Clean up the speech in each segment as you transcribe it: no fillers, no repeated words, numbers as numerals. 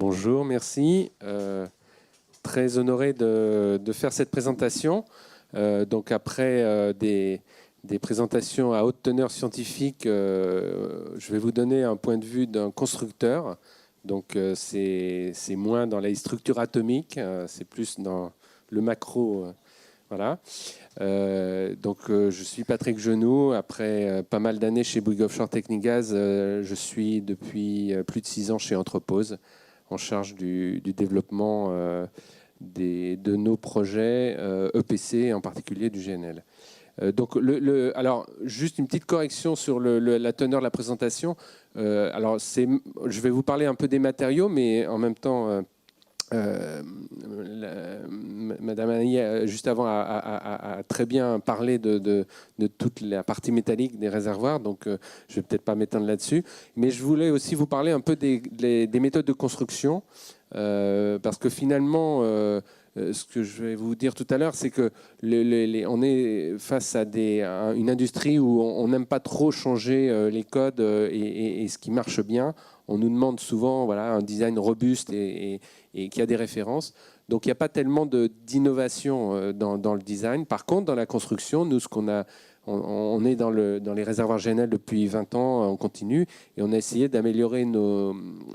Bonjour, merci. Très honoré de faire cette présentation. Donc après des présentations à haute teneur scientifique, je vais vous donner un point de vue d'un constructeur. Donc c'est moins dans la structure atomique, c'est plus dans le macro. Voilà. Je suis Patrick Genoux. Après pas mal d'années chez Bouygues Offshore Technigaz, je suis depuis plus de 6 ans chez Entrepose, en charge du développement de nos projets EPC, en particulier du GNL. Alors, juste une petite correction sur la teneur de la présentation. Je vais vous parler un peu des matériaux, mais en même temps, Madame Annie, juste avant, a très bien parlé de toute la partie métallique des réservoirs, donc je ne vais peut-être pas m'étendre là-dessus. Mais je voulais aussi vous parler un peu des méthodes de construction, parce que finalement, ce que je vais vous dire tout à l'heure, c'est que on est face à une industrie où on n'aime pas trop changer les codes et ce qui marche bien. On nous demande souvent un design robuste et qui a des références. Donc il n'y a pas tellement d'innovation dans le design. Par contre, dans la construction, nous, on est dans les réservoirs GNL depuis 20 ans, on continue, et on a essayé d'améliorer nos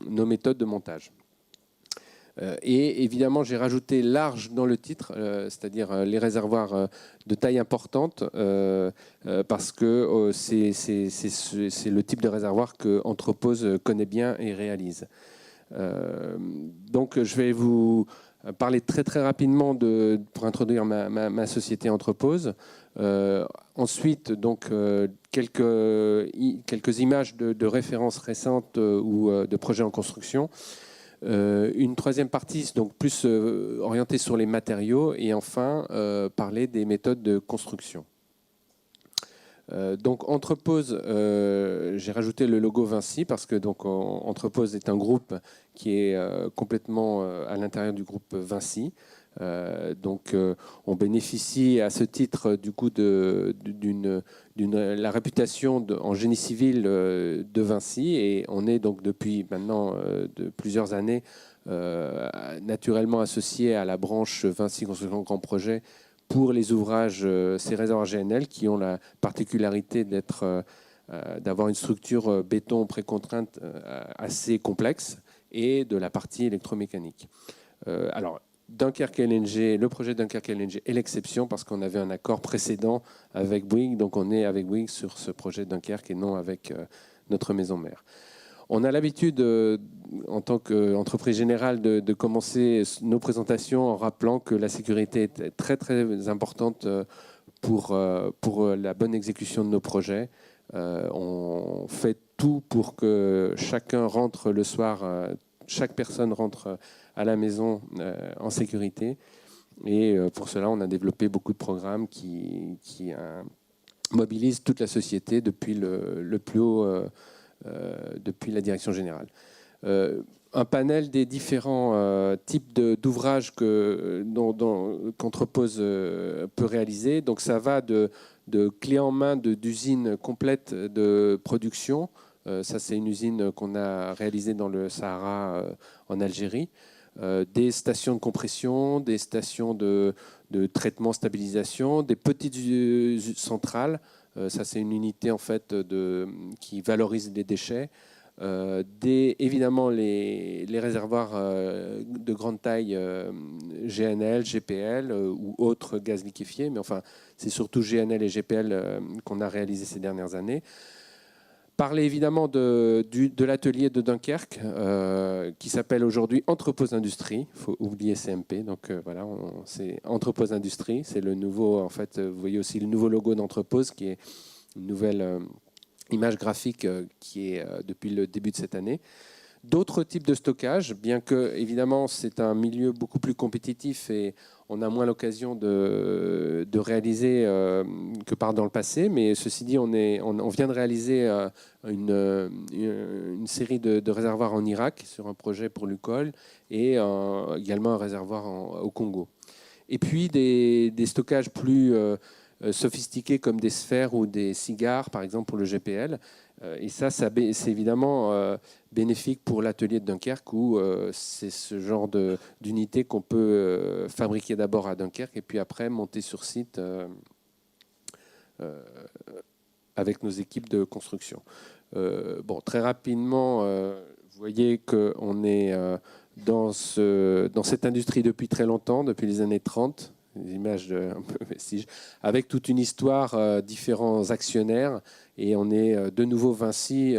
méthodes de montage. Et évidemment, j'ai rajouté large dans le titre, c'est-à-dire les réservoirs de taille importante, parce que c'est le type de réservoir que Entrepose connaît bien et réalise. Donc, je vais vous parler très rapidement pour introduire ma société Entrepose. Ensuite, donc, quelques images de références récentes ou de projets en construction. Une troisième partie, donc plus orientée sur les matériaux, et enfin parler des méthodes de construction. Donc Entrepose, j'ai rajouté le logo Vinci parce que donc Entrepose est un groupe qui est complètement à l'intérieur du groupe Vinci. On bénéficie à ce titre du coup la réputation en génie civil de Vinci, et on est donc depuis maintenant de plusieurs années naturellement associé à la branche Vinci Construction Grand Projet pour les ouvrages ces réservoirs GNL qui ont la particularité d'avoir une structure béton précontrainte assez complexe et de la partie électromécanique. Alors, Dunkerque LNG, le projet Dunkerque LNG est l'exception parce qu'on avait un accord précédent avec Bouygues, donc on est avec Bouygues sur ce projet Dunkerque et non avec notre maison mère. On a l'habitude, en tant qu'entreprise générale, de commencer nos présentations en rappelant que la sécurité est très importante pour la bonne exécution de nos projets. On fait tout pour que chacun rentre le soir, chaque personne rentre à la maison en sécurité. Et pour cela, on a développé beaucoup de programmes qui mobilisent toute la société depuis le plus haut, depuis la direction générale. Un panel des différents types d'ouvrages qu'Entrepose peut réaliser. Donc ça va de clés en main d'usines complètes de production. Ça, c'est une usine qu'on a réalisée dans le Sahara en Algérie. Des stations de compression, des stations de traitement, stabilisation, des petites centrales. Ça, c'est une unité en fait qui valorise les déchets. Évidemment, les réservoirs de grande taille GNL, GPL ou autres gaz liquéfiés. Mais enfin, c'est surtout GNL et GPL qu'on a réalisé ces dernières années. Parler évidemment de l'atelier de Dunkerque qui s'appelle aujourd'hui Entrepose Industrie. Il faut oublier CMP. Donc voilà, c'est Entrepose Industrie. C'est le nouveau, en fait, vous voyez aussi le nouveau logo d'Entrepose qui est une nouvelle image graphique qui est depuis le début de cette année. D'autres types de stockage, bien que évidemment c'est un milieu beaucoup plus compétitif et on a moins l'occasion de réaliser que dans le passé, mais ceci dit, on vient de réaliser une série de réservoirs en Irak sur un projet pour Lukoil et également un réservoir au Congo. Et puis des stockages plus sophistiqués comme des sphères ou des cigares, par exemple pour le GPL. Et ça c'est évidemment bénéfique pour l'atelier de Dunkerque, où c'est ce genre d'unité qu'on peut fabriquer d'abord à Dunkerque et puis après monter sur site avec nos équipes de construction. Bon, très rapidement, vous voyez qu'on est dans cette industrie depuis très longtemps, depuis les années 30, des images un peu vestiges, avec toute une histoire, différents actionnaires, et on est de nouveau Vinci,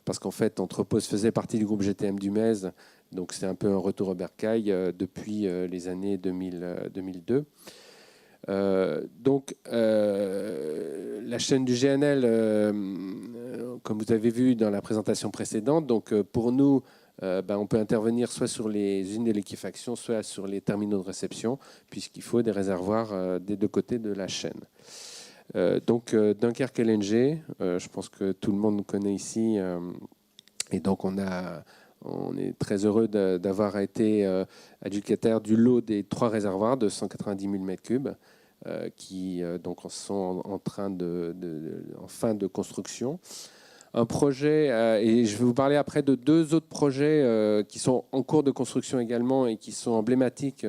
parce qu'en fait, Entrepose faisait partie du groupe GTM du MEZ, donc c'est un peu un retour au bercail depuis les années 2002. Donc, la chaîne du GNL, comme vous avez vu dans la présentation précédente, donc pour nous, on peut intervenir soit sur les usines de liquéfaction, soit sur les terminaux de réception, puisqu'il faut des réservoirs des deux côtés de la chaîne. Donc, Dunkerque LNG, je pense que tout le monde connaît ici, et donc on est très heureux d'avoir été adjudicataire du lot des 3 réservoirs de 190 000 m3 qui donc sont en fin de construction. Un projet, et je vais vous parler après de 2 autres projets qui sont en cours de construction également et qui sont emblématiques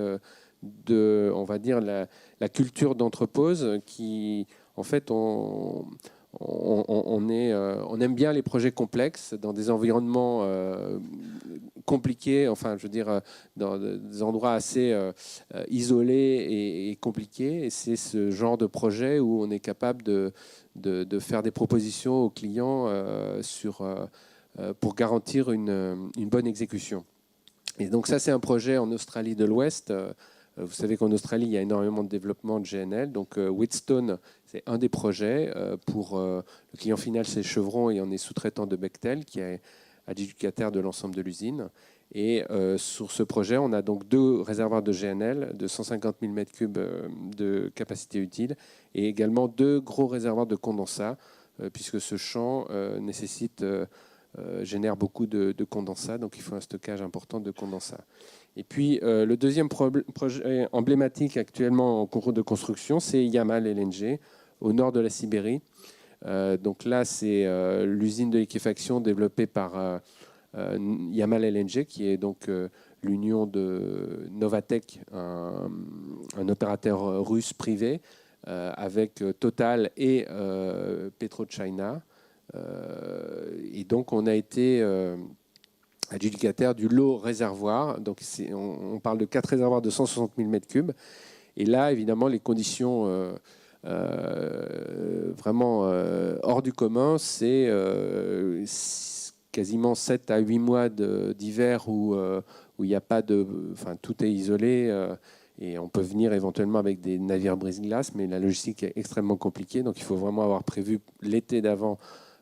de, on va dire, la culture d'Entrepose, qui en fait on aime bien les projets complexes dans des environnements compliqués, enfin je veux dire dans des endroits assez isolés et compliqués. Et c'est ce genre de projet où on est capable de faire des propositions aux clients pour garantir une bonne exécution. Et donc ça, c'est un projet en Australie de l'Ouest. Vous savez qu'en Australie, il y a énormément de développement de GNL. Donc Wheatstone, c'est un des projets. Pour le client final, c'est Chevron, et on est sous-traitant de Bechtel, qui est adjudicataire de l'ensemble de l'usine. Et sur ce projet, on a donc 2 réservoirs de GNL de 150 000 m3 de capacité utile, et également 2 gros réservoirs de condensat, puisque ce champ génère beaucoup de condensat, donc il faut un stockage important de condensat. Et puis le deuxième projet emblématique actuellement en cours de construction, c'est Yamal LNG, au nord de la Sibérie. Donc là, c'est l'usine de liquéfaction développée par Yamal LNG, qui est donc l'union de Novatek, un opérateur russe privé, avec Total et PetroChina. Et donc on a été adjudicataire du lot réservoir. Donc on parle de 4 réservoirs de 160 000 m3. Et là, évidemment, les conditions vraiment hors du commun, c'est quasiment 7 à 8 mois d'hiver où il n'y a pas de... Enfin, tout est isolé et on peut venir éventuellement avec des navires brise-glace, mais la logistique est extrêmement compliquée. Donc il faut vraiment avoir prévu l'été d'avant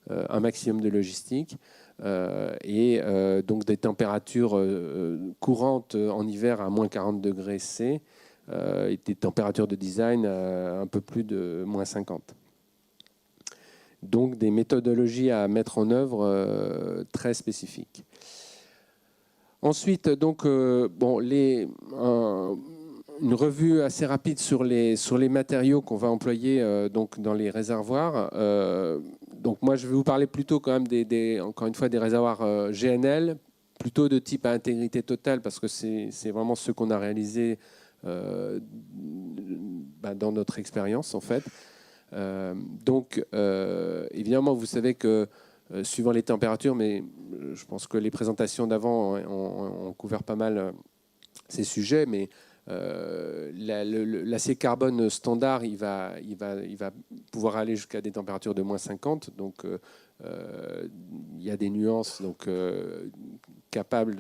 un maximum de logistique. Et donc des températures courantes en hiver à moins 40 degrés C, et des températures de design un peu plus de moins 50. Donc des méthodologies à mettre en œuvre très spécifiques. Ensuite, donc, une revue assez rapide sur les matériaux qu'on va employer donc dans les réservoirs. Donc moi, je vais vous parler plutôt quand même encore une fois des réservoirs GNL, plutôt de type à intégrité totale, parce que c'est vraiment ce qu'on a réalisé dans notre expérience en fait. Donc évidemment, vous savez que suivant les températures, mais je pense que les présentations d'avant ont couvert pas mal ces sujets, mais l'acier carbone standard, il va pouvoir aller jusqu'à des températures de moins 50. Donc, il y a des nuances capables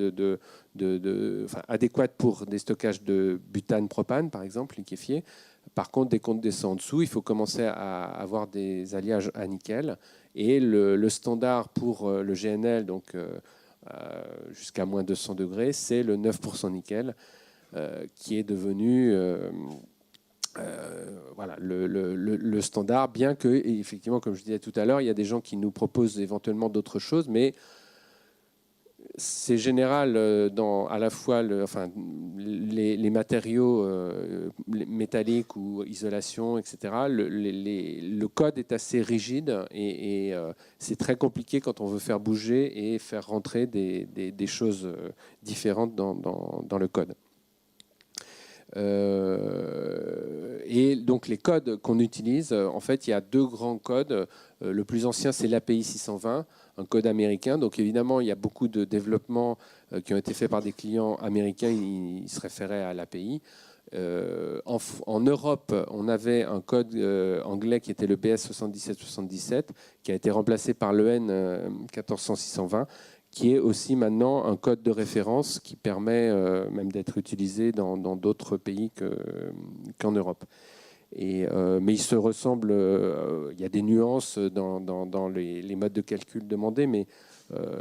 adéquates pour des stockages de butane, propane, par exemple, liquéfié. Par contre, dès qu'on descend en dessous, il faut commencer à avoir des alliages à nickel. Et le standard pour le GNL, donc jusqu'à moins 200 degrés, c'est le 9% nickel. Qui est devenu le standard, bien que, effectivement, comme je disais tout à l'heure, il y a des gens qui nous proposent éventuellement d'autres choses, mais c'est général dans à la fois les matériaux métalliques ou isolation, etc. Le code est assez rigide et c'est très compliqué quand on veut faire bouger et faire rentrer des choses différentes dans le code. Et donc les codes qu'on utilise, en fait, il y a deux grands codes. Le plus ancien, c'est l'API 620, un code américain. Donc évidemment, il y a beaucoup de développements qui ont été faits par des clients américains. Ils se référaient à l'API. En Europe, on avait un code anglais qui était le BS 7777, qui a été remplacé par l'EN 14620, qui est aussi maintenant un code de référence qui permet même d'être utilisé dans d'autres pays qu'en Europe. Mais ils se ressemblent, il y a des nuances dans les modes de calcul demandés, mais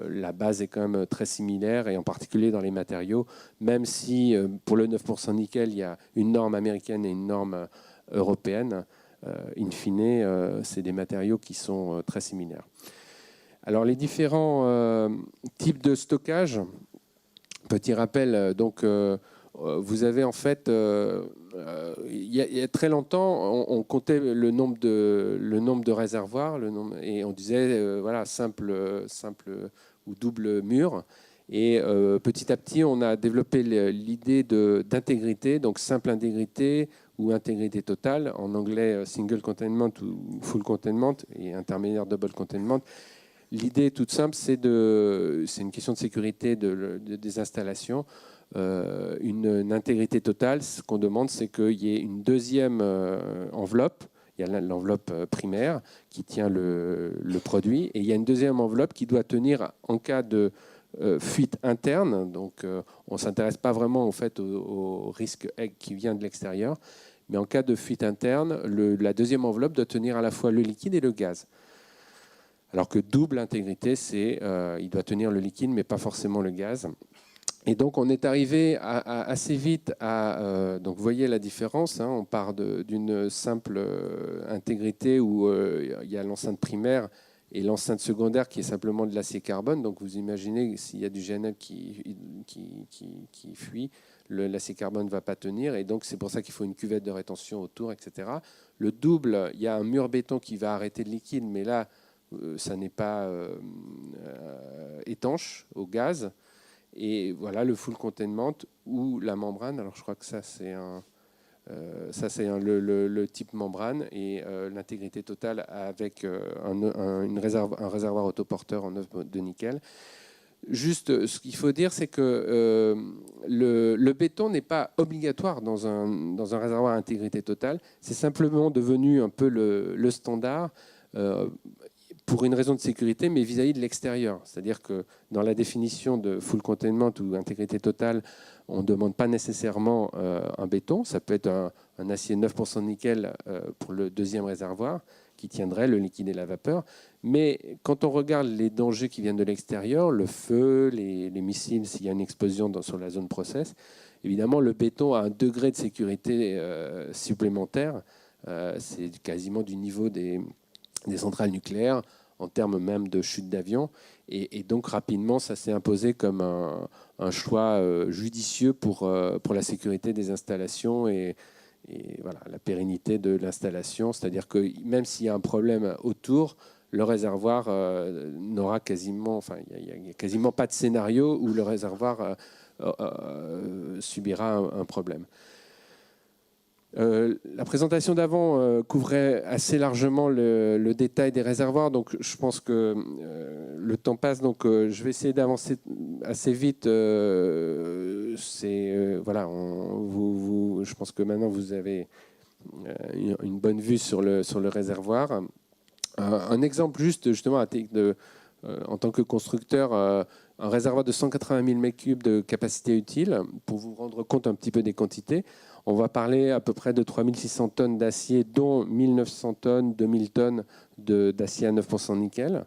la base est quand même très similaire, et en particulier dans les matériaux, même si pour le 9% nickel, il y a une norme américaine et une norme européenne, in fine, c'est des matériaux qui sont très similaires. Alors les différents types de stockage, petit rappel, donc vous avez en fait, il y a très longtemps, on comptait le nombre de réservoirs, et on disait voilà simple ou double mur. Et petit à petit, on a développé l'idée d'intégrité, donc simple intégrité ou intégrité totale, en anglais single containment ou full containment et intermédiaire double containment. L'idée toute simple, c'est une question de sécurité des installations. Une intégrité totale, ce qu'on demande, c'est qu'il y ait une deuxième enveloppe. Il y a l'enveloppe primaire qui tient le produit, et il y a une deuxième enveloppe qui doit tenir en cas de fuite interne. Donc, on ne s'intéresse pas vraiment en fait, au risque qui vient de l'extérieur, mais en cas de fuite interne, la deuxième enveloppe doit tenir à la fois le liquide et le gaz. Alors que double intégrité, il doit tenir le liquide, mais pas forcément le gaz. Et donc, on est arrivé assez vite à... donc, vous voyez la différence. On part d'une simple intégrité où il y a l'enceinte primaire et l'enceinte secondaire qui est simplement de l'acier carbone. Donc, vous imaginez s'il y a du GNL qui fuit, l'acier carbone ne va pas tenir. Et donc, c'est pour ça qu'il faut une cuvette de rétention autour, etc. Le double, il y a un mur béton qui va arrêter le liquide, mais là, ça n'est pas étanche au gaz. Et voilà le full containment ou la membrane. Alors je crois que ça c'est le type membrane, et l'intégrité totale avec un réservoir autoporteur en œuvre de nickel. Juste, ce qu'il faut dire, c'est que le béton n'est pas obligatoire dans un réservoir à intégrité totale. C'est simplement devenu un peu le standard. Pour une raison de sécurité, mais vis-à-vis de l'extérieur. C'est-à-dire que dans la définition de full containment ou intégrité totale, on ne demande pas nécessairement un béton. Ça peut être un acier 9% nickel pour le deuxième réservoir qui tiendrait le liquide et la vapeur. Mais quand on regarde les dangers qui viennent de l'extérieur, le feu, les missiles, s'il y a une explosion sur la zone process, évidemment, le béton a un degré de sécurité supplémentaire. C'est quasiment du niveau des centrales nucléaires, en termes même de chute d'avion. Et donc, rapidement, ça s'est imposé comme un choix judicieux pour la sécurité des installations et voilà, la pérennité de l'installation. C'est-à-dire que même s'il y a un problème autour, le réservoir n'aura quasiment... Enfin, il n'y a quasiment pas de scénario où le réservoir subira un problème. La présentation d'avant couvrait assez largement le détail des réservoirs, donc je pense que le temps passe, donc je vais essayer d'avancer assez vite. Voilà, je pense que maintenant vous avez une bonne vue sur le réservoir. Un exemple juste justement en tant que constructeur, un réservoir de 180 000 m3 de capacité utile, pour vous rendre compte un petit peu des quantités. On va parler à peu près de 3600 tonnes d'acier, dont 1900 tonnes, 2000 tonnes d'acier à 9% nickel.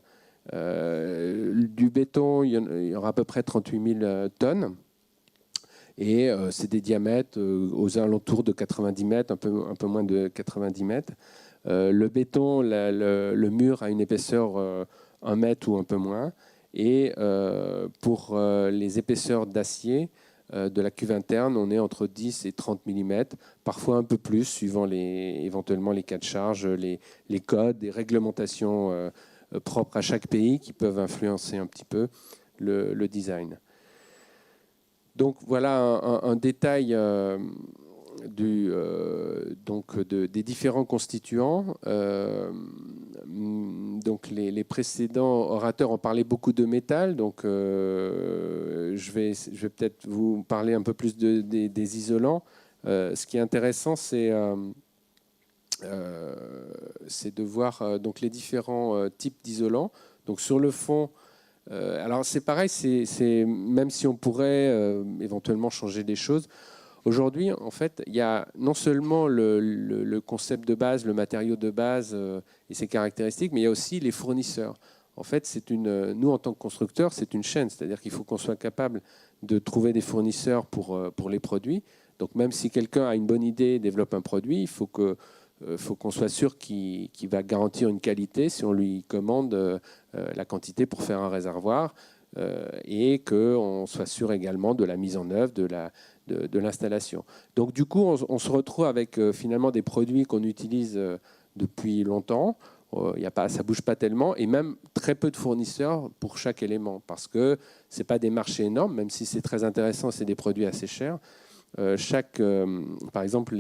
Du béton, il y aura à peu près 38 000 tonnes. Et c'est des diamètres aux alentours de 90 mètres, un peu moins de 90 mètres. Le béton, le mur a une épaisseur 1 mètre ou un peu moins. Et pour les épaisseurs d'acier de la cuve interne, on est entre 10 et 30 mm, parfois un peu plus, suivant éventuellement les cas de charge, les codes, les réglementations propres à chaque pays qui peuvent influencer un petit peu le design. Donc voilà un détail des différents constituants. Donc les précédents orateurs ont parlé beaucoup de métal, donc je vais peut-être vous parler un peu plus des isolants. Ce qui est intéressant, c'est de voir donc les différents types d'isolants. Donc sur le fond, alors c'est pareil, même si on pourrait éventuellement changer des choses, aujourd'hui, en fait, il y a non seulement le concept de base, le matériau de base et ses caractéristiques, mais il y a aussi les fournisseurs. En fait, nous, en tant que constructeurs, c'est une chaîne, c'est-à-dire qu'il faut qu'on soit capable de trouver des fournisseurs pour les produits. Donc même si quelqu'un a une bonne idée et développe un produit, il faut qu'on soit sûr qu'il va garantir une qualité si on lui commande la quantité pour faire un réservoir et qu'on soit sûr également de la mise en œuvre, de l'installation. Donc du coup, on se retrouve avec finalement des produits qu'on utilise depuis longtemps. Ça ne bouge pas tellement et même très peu de fournisseurs pour chaque élément parce que ce n'est pas des marchés énormes, même si c'est très intéressant, c'est des produits assez chers. Par exemple,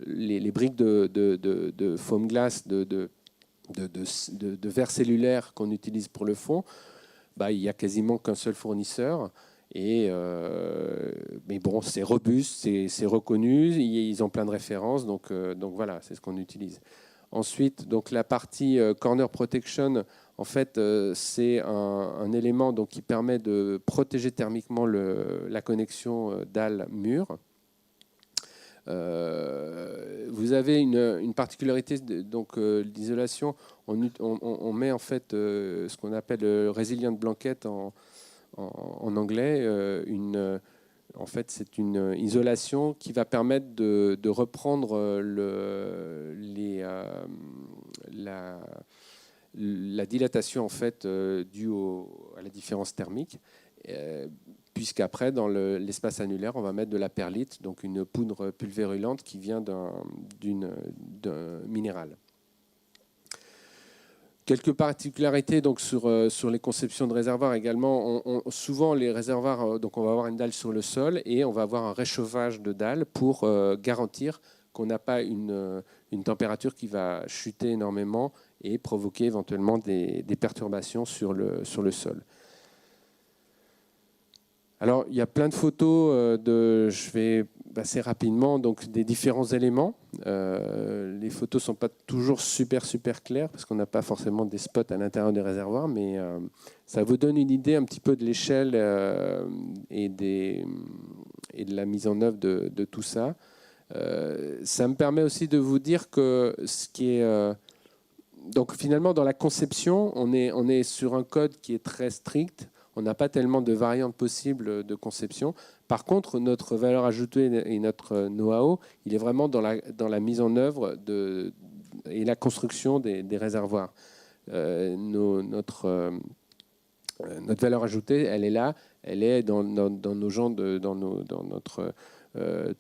les briques de foam glace, de verre cellulaire qu'on utilise pour le fond, il n'y a quasiment qu'un seul fournisseur. Mais bon, c'est robuste, c'est reconnu, ils ont plein de références, donc voilà, c'est ce qu'on utilise. Ensuite, donc la partie corner protection, en fait, c'est un élément donc, qui permet de protéger thermiquement la connexion dalle-mur. Vous avez une particularité d'isolation. On met en fait ce qu'on appelle resilient blanket en anglais. En fait, c'est une isolation qui va permettre de reprendre la dilatation en fait, due à la différence thermique. Puisqu'après, dans l'espace annulaire, on va mettre de la perlite, donc une poudre pulvérulente qui vient d'un minéral. Quelques particularités donc, sur les conceptions de réservoirs également. Souvent, les réservoirs, donc on va avoir une dalle sur le sol et on va avoir un réchauffage de dalle pour garantir qu'on n'a pas une température qui va chuter énormément et provoquer éventuellement des perturbations sur le sol. Alors, il y a plein de photos, je vais passer rapidement, donc des différents éléments. Les photos ne sont pas toujours super claires parce qu'on n'a pas forcément des spots à l'intérieur des réservoirs, mais ça vous donne une idée un petit peu de l'échelle et de la mise en œuvre de tout ça. Ça me permet aussi de vous dire que ce qui est... donc finalement, dans la conception, on est sur un code qui est très strict. On n'a pas tellement de variantes possibles de conception. Par contre, notre valeur ajoutée et notre know-how, il est vraiment dans la mise en œuvre et la construction des réservoirs. Notre valeur ajoutée, elle est là, elle est dans nos gens,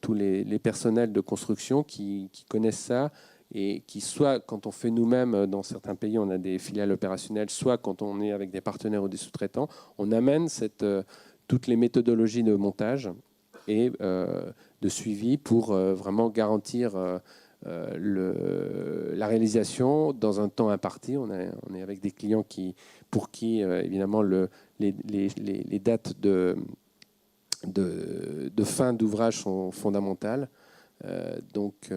tous les personnels de construction qui connaissent ça, et qui, soit quand on fait nous-mêmes, dans certains pays, on a des filiales opérationnelles, soit quand on est avec des partenaires ou des sous-traitants, on amène toutes les méthodologies de montage et de suivi pour vraiment garantir la réalisation dans un temps imparti. On est avec des clients pour qui, évidemment, les dates de fin d'ouvrage sont fondamentales. Donc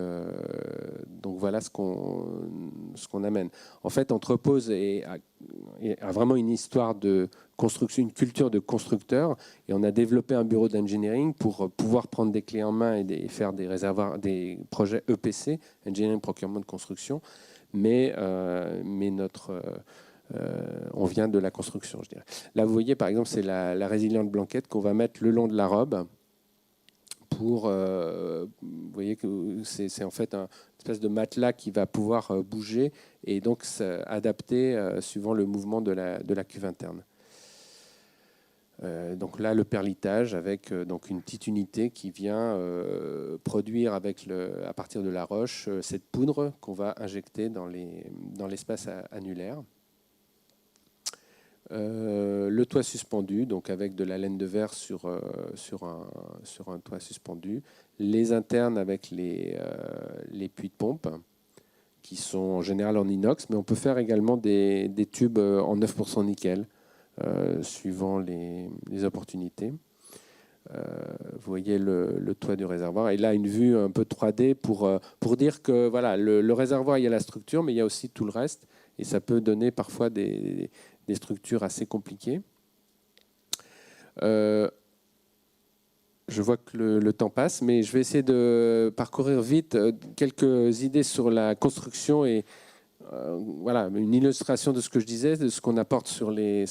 voilà ce qu'on amène. En fait, Entrepose a vraiment une histoire de construction, une culture de constructeur, et on a développé un bureau d'engineering pour pouvoir prendre des clés en main et faire des réservoirs, des projets EPC, Engineering Procurement de Construction, mais on vient de la construction, je dirais. Là, vous voyez, par exemple, c'est la résiliente blanquette qu'on va mettre le long de la robe. Vous voyez que c'est en fait une espèce de matelas qui va pouvoir bouger et donc s'adapter suivant le mouvement de la cuve interne. Donc là, le perlitage avec donc une petite unité qui vient produire à partir de la roche cette poudre qu'on va injecter dans l'espace annulaire. Le toit suspendu, donc avec de la laine de verre sur un toit suspendu. Les internes avec les puits de pompe, qui sont en général en inox, mais on peut faire également des tubes en 9% nickel, suivant les opportunités. Vous voyez le toit du réservoir. Et là, une vue un peu 3D pour dire que voilà, le réservoir, il y a la structure, mais il y a aussi tout le reste. Et ça peut donner parfois des structures assez compliquées. Je vois que le temps passe, mais je vais essayer de parcourir vite quelques idées sur la construction et voilà, une illustration de ce que je disais, de ce qu'on apporte sur les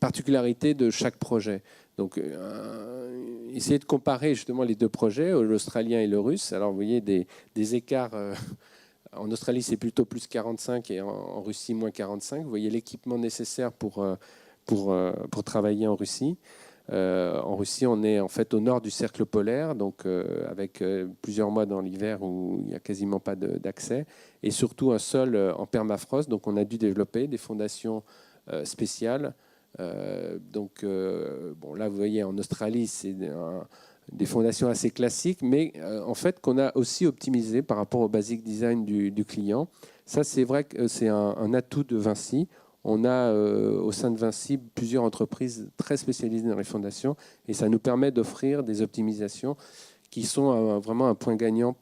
particularités de chaque projet. Donc, essayer de comparer justement les deux projets, l'australien et le russe. Alors, vous voyez des écarts. En Australie, c'est plutôt plus 45 et en Russie, moins 45. Vous voyez l'équipement nécessaire pour travailler en Russie. En Russie, on est en fait au nord du cercle polaire, donc avec plusieurs mois dans l'hiver où il n'y a quasiment pas d'accès, et surtout un sol en permafrost. Donc on a dû développer des fondations spéciales. Bon, là, vous voyez, en Australie, c'est des fondations assez classiques, mais en fait qu'on a aussi optimisé par rapport au basic design du client. Ça, c'est vrai que c'est un atout de Vinci. On a au sein de Vinci plusieurs entreprises très spécialisées dans les fondations et ça nous permet d'offrir des optimisations qui sont vraiment un point gagnant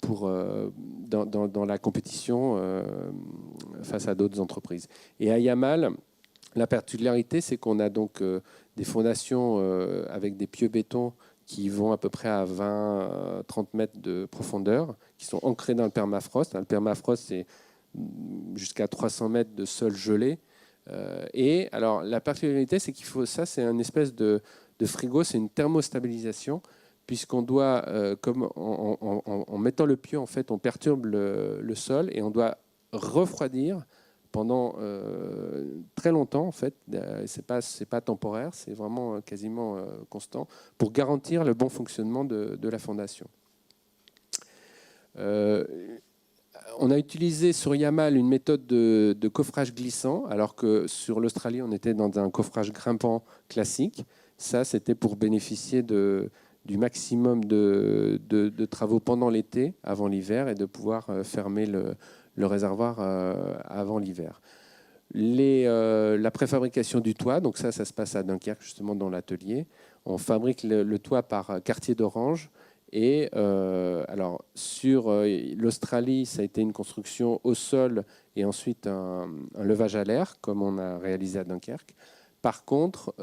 dans la compétition face à d'autres entreprises. Et à Yamal, la particularité, c'est qu'on a donc des fondations avec des pieux béton qui vont à peu près à 20-30 mètres de profondeur, qui sont ancrés dans le permafrost. Le permafrost, c'est jusqu'à 300 mètres de sol gelé. Et alors, la particularité, c'est ça, c'est une espèce de frigo, c'est une thermostabilisation, puisqu'on doit, comme en mettant le pieu, en fait, on perturbe le sol et on doit refroidir pendant très longtemps, en fait. C'est pas temporaire, c'est vraiment quasiment constant, pour garantir le bon fonctionnement de la fondation. On a utilisé sur Yamal une méthode de coffrage glissant, alors que sur l'Australie, on était dans un coffrage grimpant classique. Ça, c'était pour bénéficier du maximum de travaux pendant l'été, avant l'hiver, et de pouvoir fermer le réservoir avant l'hiver. La préfabrication du toit, donc ça se passe à Dunkerque, justement dans l'atelier. On fabrique le toit par quartier d'orange. Et alors, sur l'Australie, ça a été une construction au sol et ensuite un levage à l'air, comme on a réalisé à Dunkerque. Par contre,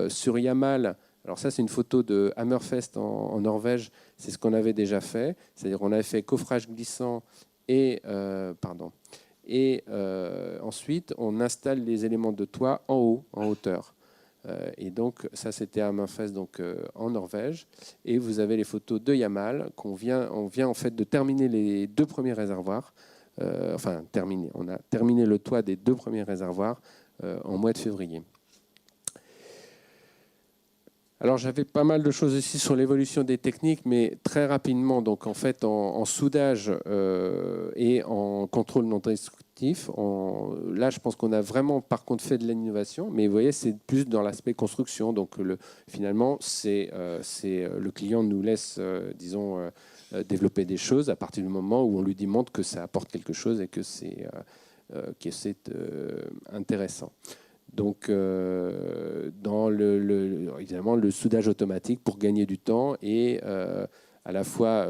sur Yamal, alors ça, c'est une photo de Hammerfest en Norvège, c'est ce qu'on avait déjà fait. C'est-à-dire on avait fait coffrage glissant et ensuite, on installe les éléments de toit en haut, en hauteur. Et donc, ça, c'était à Hammerfest, donc en Norvège. Et vous avez les photos de Yamal, on vient en fait de terminer les deux premiers réservoirs. On a terminé le toit des deux premiers réservoirs en mois de février. Alors, j'avais pas mal de choses aussi sur l'évolution des techniques, mais très rapidement, donc en fait, en soudage et en contrôle non destructif, là, je pense qu'on a vraiment, par contre, fait de l'innovation, mais vous voyez, c'est plus dans l'aspect construction. Donc, finalement, c'est le client nous laisse, développer des choses à partir du moment où on lui demande que ça apporte quelque chose et que c'est intéressant. Donc, évidemment, le soudage automatique pour gagner du temps et à la fois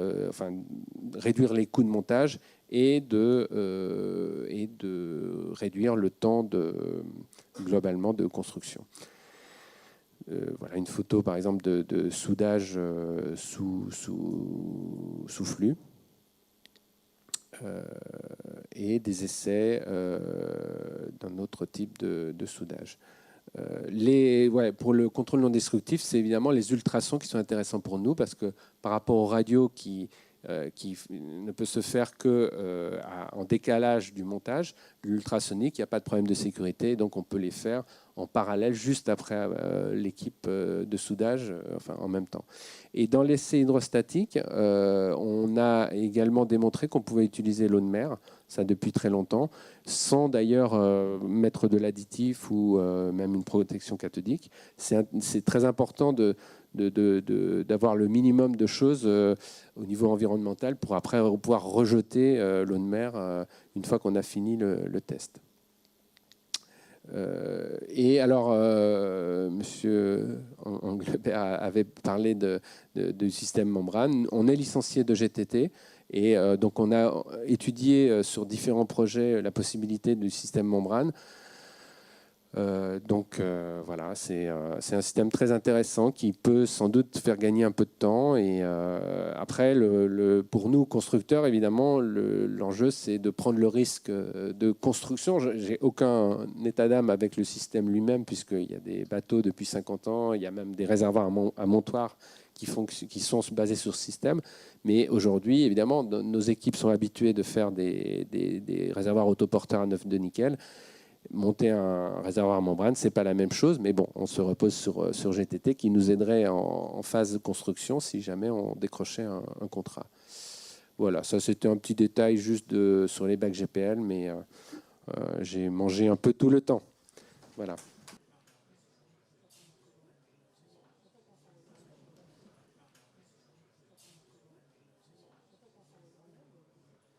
réduire les coûts de montage et de réduire le temps globalement de construction. Voilà une photo, par exemple, de soudage sous flux. Et des essais d'un autre type de soudage. Pour le contrôle non destructif, c'est évidemment les ultrasons qui sont intéressants pour nous parce que par rapport aux radios qui qui ne peut se faire que en décalage du montage. L'ultrasonique, il n'y a pas de problème de sécurité, donc on peut les faire en parallèle, juste après l'équipe de soudage, enfin en même temps. Et dans l'essai hydrostatique, on a également démontré qu'on pouvait utiliser l'eau de mer, ça depuis très longtemps, sans d'ailleurs mettre de l'additif ou même une protection cathodique. C'est très important d'avoir le minimum de choses au niveau environnemental pour après pouvoir rejeter l'eau de mer une fois qu'on a fini le test. Et alors, Monsieur Englebert avait parlé du système membrane. On est licencié de GTT et donc on a étudié sur différents projets la possibilité du système membrane. Voilà, c'est un système très intéressant qui peut sans doute faire gagner un peu de temps. Et après, pour nous, constructeurs, évidemment, l'enjeu, c'est de prendre le risque de construction. J'ai aucun état d'âme avec le système lui-même, puisqu'il y a des bateaux depuis 50 ans, il y a même des réservoirs à montoir qui sont basés sur ce système. Mais aujourd'hui, évidemment, nos équipes sont habituées de faire des réservoirs autoporteurs à 9 de nickel. Monter un réservoir à membrane, ce n'est pas la même chose, mais bon, on se repose sur GTT qui nous aiderait en phase de construction si jamais on décrochait un contrat. Voilà, ça c'était un petit détail juste sur les bacs GPL, mais j'ai mangé un peu tout le temps. Voilà.